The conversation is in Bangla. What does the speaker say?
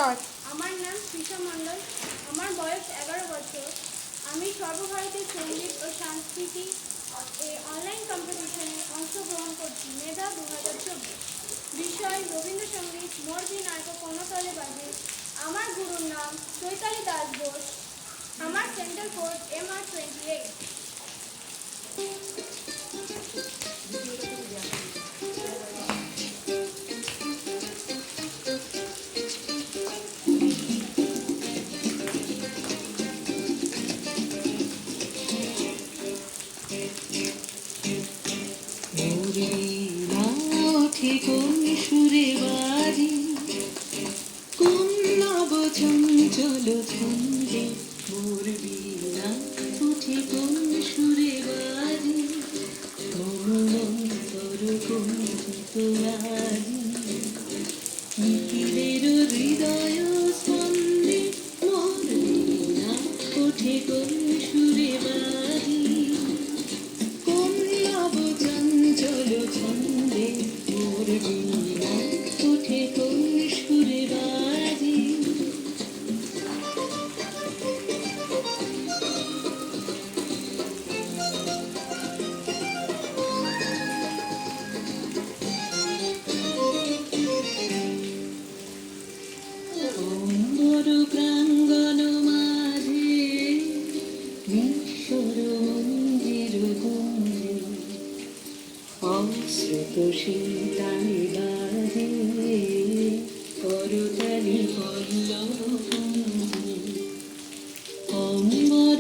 স্টার্ট। আমার নাম তৃষা মণ্ডল। আমার বয়স 11 বছর। আমি সর্বভারতীয় সঙ্গীত ও সাংস্কৃতিক অনলাইন কম্পিটিশনে অংশগ্রহণ করছি। মেধা 2024। বিষয় রবীন্দ্রসঙ্গীত। মোর বিনায়ক কোনো তলে বাজে। আমার গুরুর নাম চৈতালি দাস ঘোষ। আমার সেন্টার কোড MR28। কোন সুরে বাজি কোন নব চঞ্চল ছন্দে মোর বীণা উঠে কোন সুরে বাজি কোন অন্তর কুঞ্চিত আজি নিখিলের হৃদয় স্পন্দে মোর বীণা উঠে কোন সুরে বাজি কোন নব চঞ্চল ছন্দে মোর বীণা উঠে কোন সুরে বাজি অম্বর প্রাঙ্গণ মাঝে ঈশ্বর মন্দির কুঞ্জে অশ্রুত শীতালি বাজে করতালি পল্লব কুঞ্জে অম্বর